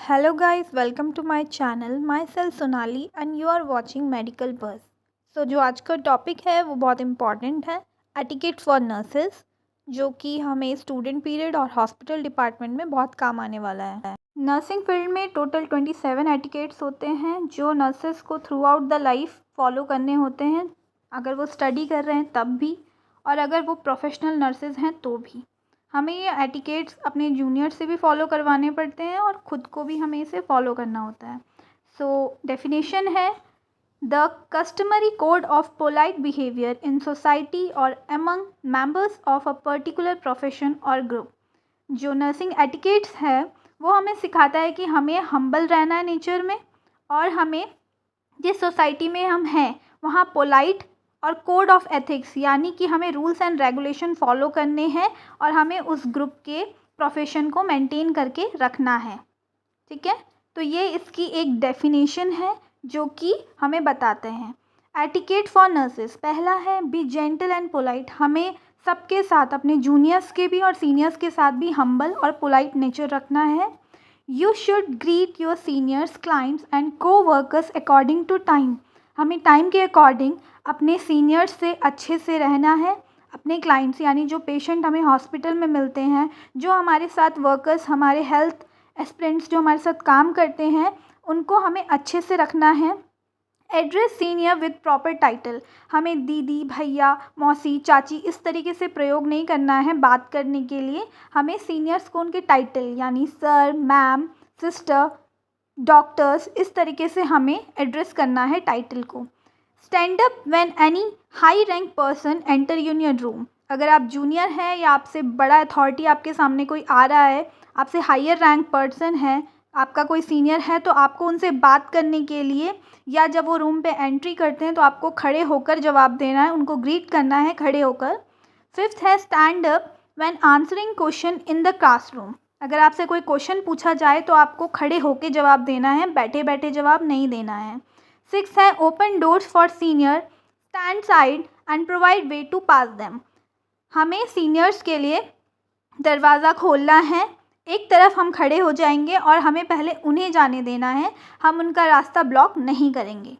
Hello guys, welcome to my channel. Myself Sonali and you are watching Medical Buzz. जो आज का topic है वो बहुत इम्पॉर्टेंट है, एटिकेट फॉर नर्सेस, जो कि हमें स्टूडेंट पीरियड और हॉस्पिटल डिपार्टमेंट में बहुत काम आने वाला है। नर्सिंग फील्ड में टोटल 27 एटिकेट्स होते हैं जो नर्सेस को through out the life follow करने होते हैं, अगर वो स्टडी कर रहे हैं तब भी और अगर वो प्रोफेशनल नर्सेज हैं तो भी। हमें ये एटिकेट्स अपने जूनियर से भी फॉलो करवाने पड़ते हैं और ख़ुद को भी हमें इसे फॉलो करना होता है। डेफिनेशन है the customary code of polite behaviour in society or among members of a particular profession or group. जो नर्सिंग एटिकेट्स है वो हमें सिखाता है कि हमें हम्बल रहना है नेचर में, और हमें जिस सोसाइटी में हम हैं वहाँ पोलाइट और कोड ऑफ एथिक्स यानी कि हमें रूल्स एंड रेगुलेशन फॉलो करने हैं और हमें उस ग्रुप के प्रोफेशन को मेंटेन करके रखना है। ठीक है, तो ये इसकी एक डेफिनेशन है जो कि हमें बताते हैं। एटिकेट फॉर नर्सेस पहला है बी जेंटल एंड पोलाइट। हमें सबके साथ, अपने जूनियर्स के भी और सीनियर्स के साथ भी हम्बल और पोलाइट नेचर रखना है। You should greet your seniors, clients and co-workers according to time. हमें टाइम के अकॉर्डिंग अपने सीनियर्स से अच्छे से रहना है। अपने क्लाइंट्स यानी जो पेशेंट हमें हॉस्पिटल में मिलते हैं, जो हमारे साथ वर्कर्स, हमारे हेल्थ एस्पिरेंट्स जो हमारे साथ काम करते हैं, उनको हमें अच्छे से रखना है। Address senior with proper title. हमें दीदी, भैया, मौसी, चाची इस तरीके से प्रयोग नहीं करना है बात करने के लिए। हमें सीनियर्स को उनके टाइटल यानी सर, मैम, सिस्टर, डॉक्टर्स इस तरीके से हमें एड्रेस करना है टाइटल को। Stand up when any high rank person enter union room. अगर आप जूनियर हैं या आपसे बड़ा अथॉरिटी आपके सामने कोई आ रहा है, आपसे हायर रैंक पर्सन है, आपका कोई सीनियर है, तो आपको उनसे बात करने के लिए या जब वो रूम पे एंट्री करते हैं तो आपको खड़े होकर जवाब देना है, उनको ग्रीट करना है खड़े होकर। फिफ्थ है stand up when answering question in the classroom. अगर आपसे कोई क्वेश्चन पूछा जाए तो आपको खड़े होकर जवाब देना है, बैठे बैठे जवाब नहीं देना है। सिक्स है open doors for senior, stand side and provide way to pass them. हमें सीनियर्स के लिए दरवाज़ा खोलना है, एक तरफ हम खड़े हो जाएंगे और हमें पहले उन्हें जाने देना है, हम उनका रास्ता ब्लॉक नहीं करेंगे।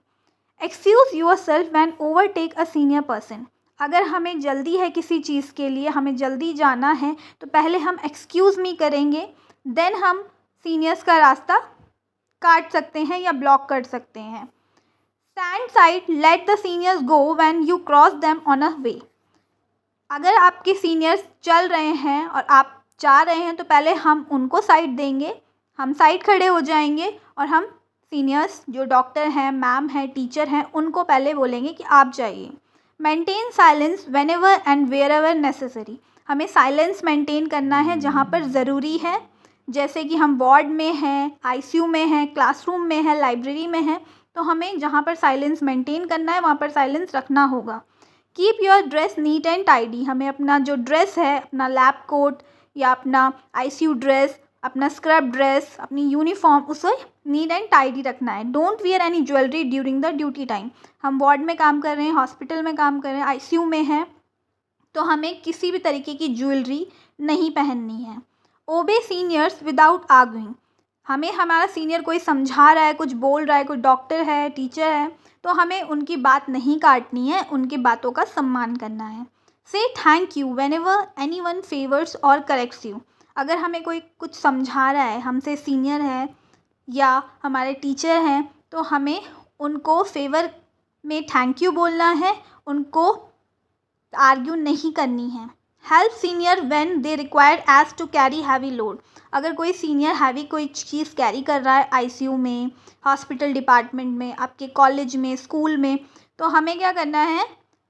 Excuse yourself when overtake a senior person. अगर हमें जल्दी है किसी चीज़ के लिए, हमें जल्दी जाना है, तो पहले हम एक्सक्यूज़ मी करेंगे, देन हम सीनियर्स का रास्ता काट सकते हैं या ब्लॉक कर सकते हैं। Stand side, let the seniors go when you cross them on a way. अगर आपके सीनियर्स चल रहे हैं और आप जा रहे हैं तो पहले हम उनको साइड देंगे, हम साइड खड़े हो जाएंगे और हम सीनियर्स जो डॉक्टर हैं, मैम हैं, टीचर हैं, उनको पहले बोलेंगे कि आप जाइए। Maintain silence whenever and wherever necessary. हमें साइलेंस मेंटेन करना है जहाँ पर ज़रूरी है, जैसे कि हम वार्ड में हैं, आईसीयू में हैं, क्लासरूम में हैं, लाइब्रेरी में हैं, तो हमें जहाँ पर साइलेंस मेंटेन करना है वहाँ पर साइलेंस रखना होगा। Keep your dress neat and tidy. हमें अपना जो ड्रेस है, अपना लैब कोट या अपना आईसीयू ड्रेस, अपना स्क्रब ड्रेस, अपनी यूनिफॉर्म, उसे नीट एंड टाइडी रखना है। Don't wear any jewellery during the duty time. हम वार्ड में काम कर रहे हैं, हॉस्पिटल में काम कर रहे हैं, आईसीयू में हैं, तो हमें किसी भी तरीके की ज्वेलरी नहीं पहननी है। ओबे सीनियर्स विदाउट आर्ग्यूइंग। हमें हमारा सीनियर कोई समझा रहा है, कुछ बोल रहा है, कोई डॉक्टर है, टीचर है, तो हमें उनकी बात नहीं काटनी है, उनकी बातों का सम्मान करना है। से thank you when ever any one favours और करेक्ट्स यू। अगर हमें कोई कुछ समझा रहा है, हमसे सीनियर है या हमारे टीचर हैं, तो हमें उनको फेवर में थैंक यू बोलना है, उनको आर्ग्यू नहीं करनी है। Help senior when they required as to carry heavy load. अगर कोई सीनियर हैवी कोई चीज़ कैरी कर रहा है आईसीयू में, हॉस्पिटल डिपार्टमेंट में, आपके कॉलेज में, स्कूल में, तो हमें क्या करना है,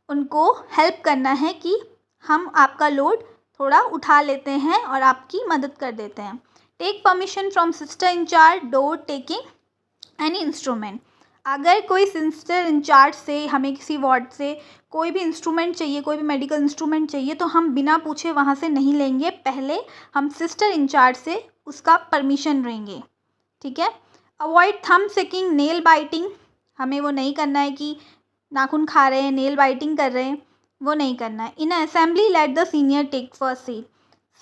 उनको हेल्प करना है कि हम आपका लोड थोड़ा उठा लेते हैं और आपकी मदद कर देते हैं। Take permission from sister in-charge door taking any instrument. अगर कोई सिस्टर इंचार्ज से हमें किसी वार्ड से कोई भी इंस्ट्रूमेंट चाहिए, कोई भी मेडिकल इंस्ट्रूमेंट चाहिए, तो हम बिना पूछे वहाँ से नहीं लेंगे, पहले हम सिस्टर इंचार्ज से उसका परमिशन लेंगे। ठीक है। Avoid thumb sucking, nail biting. हमें वो नहीं करना है कि नाखून खा रहे हैं, नेल बाइटिंग कर रहे हैं, वो नहीं करना है। In assembly let the senior take first seat.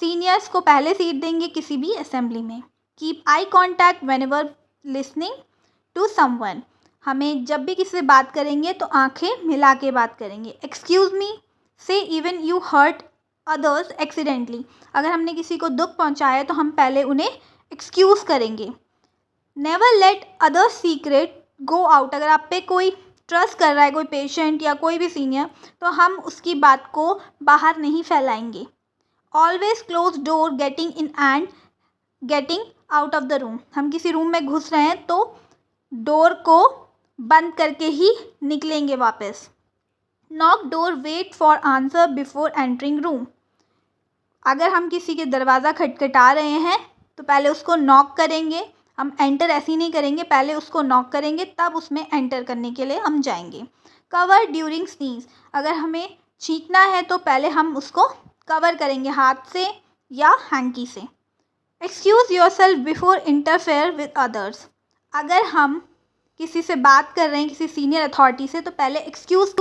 सीनियर्स को पहले सीट देंगे किसी भी असेंबली में। Keep eye contact whenever listening to someone. हमें जब भी किसी से बात करेंगे तो आंखें मिला के बात करेंगे। Excuse me say even you hurt others accidentally. अगर हमने किसी को दुख पहुंचाया तो हम पहले उन्हें एक्सक्यूज़ करेंगे। Never let others secret go out. अगर आप पे कोई ट्रस्ट कर रहा है, कोई पेशेंट या कोई भी सीनियर, तो हम उसकी बात को बाहर नहीं फैलाएंगे। Always close door getting in and getting out of the room. हम किसी रूम में घुस रहे हैं तो डोर को बंद करके ही निकलेंगे वापस। Knock door wait for answer before entering room. अगर हम किसी के दरवाज़ा खटखटा रहे हैं तो पहले उसको नॉक करेंगे। हम एंटर ऐसे ही नहीं करेंगे, पहले उसको नॉक करेंगे तब उसमें एंटर करने के लिए हम जाएंगे। Cover during sneeze. अगर हमें छींकना है तो पहले हम उसको कवर करेंगे हाथ से या हैंकी से। Excuse yourself before interfere with others. अगर हम किसी से बात कर रहे हैं, किसी सीनियर अथॉरिटी से, तो पहले एक्सक्यूज़